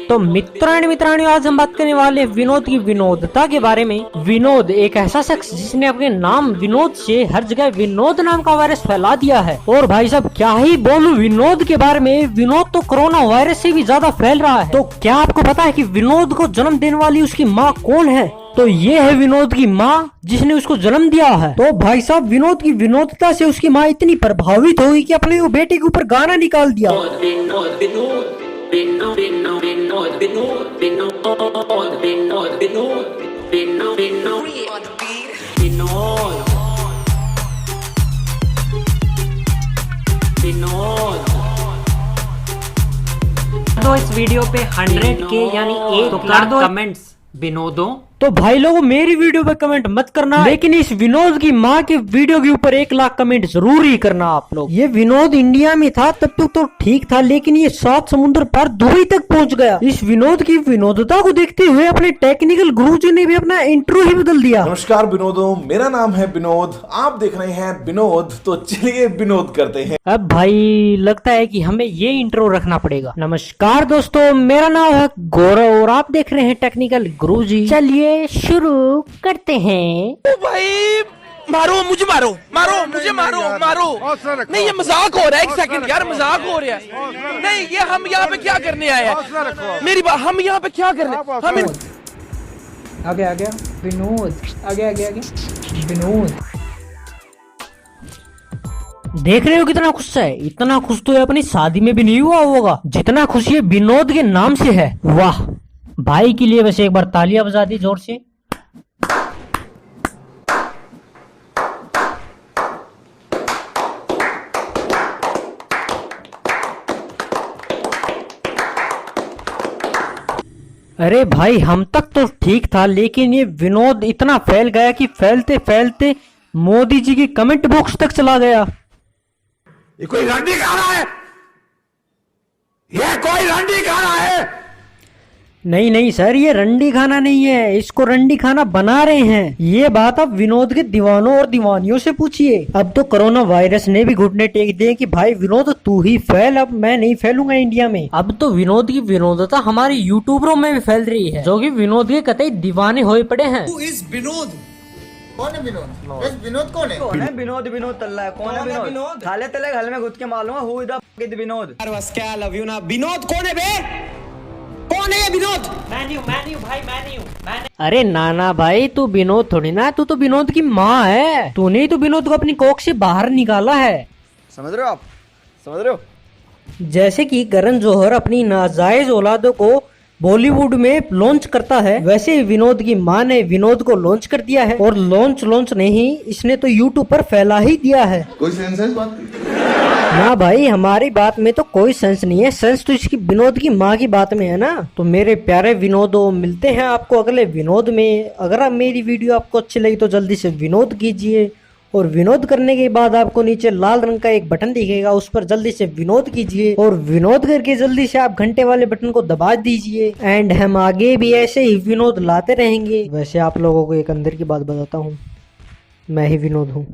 तो मित्राणी आज हम बात करने वाले हैं विनोद की विनोदता के बारे में। विनोद एक ऐसा शख्स जिसने अपने नाम विनोद से हर जगह विनोद नाम का वायरस फैला दिया है। और भाई साहब क्या ही बोलूं विनोद के बारे में, विनोद तो कोरोना वायरस से भी ज्यादा फैल रहा है। तो क्या आपको पता है कि विनोद को जन्म देने वाली उसकी माँ कौन है? तो ये है विनोद की माँ जिसने उसको जन्म दिया है। तो भाई साहब विनोद की विनोदता से उसकी माँ इतनी प्रभावित हुई कि अपने वो बेटे के ऊपर गाना निकाल दिया। तो इस वीडियो पे 100K यानी 1 लाख कमेंट्स विनोदों। तो भाई लोगों मेरी वीडियो पे कमेंट मत करना, लेकिन इस विनोद की माँ के वीडियो के ऊपर 1 लाख कमेंट जरूर ही करना आप लोग। ये विनोद इंडिया में था तब तक तो ठीक था, लेकिन ये 7 समुद्र पार दुबई तक पहुंच गया। इस विनोद की विनोदता को देखते हुए अपने टेक्निकल गुरुजी ने भी अपना इंट्रो ही बदल दिया। नमस्कार विनोदों, मेरा नाम है विनोद, आप देख रहे हैं विनोद। तो चलिए विनोद करते हैं। अब भाई लगता है कि हमें ये इंट्रो रखना पड़ेगा। नमस्कार दोस्तों, मेरा नाम है गौरव और आप देख रहे हैं टेक्निकल गुरुजी। चलिए शुरू करते हैं। ओ भाई मारो मुझे, मारो मुझे, मारो नहीं ये मजाक हो रहा है। 1 सेकंड यार, मजाक हो रहा है। नहीं ये हम यहाँ पे क्या करने आए हैं? मेरी बात, हम यहाँ पे क्या करने? हम आ गया विनोद, आ गया विनोद। देख रहे हो कितना खुश है? इतना खुश तो ये अपनी शादी में भी नहीं हुआ होगा जितना खुश ये विनोद के नाम से है। वाह भाई के लिए वैसे एक बार तालियां बजा दी जोर से। अरे भाई हम तक तो ठीक था, लेकिन ये विनोद इतना फैल गया कि फैलते फैलते मोदी जी की कमेंट बॉक्स तक चला गया। ये कोई रंडी खा रहा है, ये कोई रंडी खा रहा है। नहीं सर, ये रंडी खाना नहीं है, इसको रंडी खाना बना रहे हैं। ये बात आप विनोद के दीवानों और दीवानियों से पूछिए। अब तो कोरोना वायरस ने भी घुटने टेक दिए कि भाई विनोद तू ही फैल, अब मैं नहीं फैलूंगा इंडिया में। अब तो विनोद की विनोदता हमारे यूट्यूबरों में भी फैल रही है, जो कि विनोद के कतई दीवाने होए पड़े हैं। विनोद कौन है? विनोद कौन है? विनोद तल्ला है। कौन है विनोद? थाले तले घर में घुस के मालूंगा who is the Vinod. I love you ना। विनोद कौन है बे? कौन है ये विनोद? मैन्यू भाई मैन्यू। अरे नाना भाई तू विनोद थोड़ी ना, तू तो विनोद की माँ है। तूने ही तो विनोद को अपनी कोख से बाहर निकाला है। समझ रहे हो आप? समझ रहे हो? जैसे कि करण जौहर अपनी नाजायज औलादों को बॉलीवुड में लॉन्च करता है, वैसे ही विनोद की माँ ने विनोद को लॉन्च कर दिया है। और लॉन्च नहीं, इसने तो यूट्यूब पर फैला ही दिया है। कोई सेंस है इस बात की? ना भाई हमारी बात में तो कोई सेंस नहीं है, सेंस तो इसकी विनोद की माँ की बात में है ना। तो मेरे प्यारे विनोदों, मिलते हैं आपको अगले विनोद में। अगर आप मेरी वीडियो आपको अच्छी लगी तो जल्दी से विनोद कीजिए, और विनोद करने के बाद आपको नीचे लाल रंग का एक बटन दिखेगा, उस पर जल्दी से विनोद कीजिए, और विनोद करके जल्दी से आप घंटे वाले बटन को दबा दीजिए। एंड हम आगे भी ऐसे ही विनोद लाते रहेंगे। वैसे आप लोगों को एक अंदर की बात बताता हूँ, मैं ही विनोद हूँ।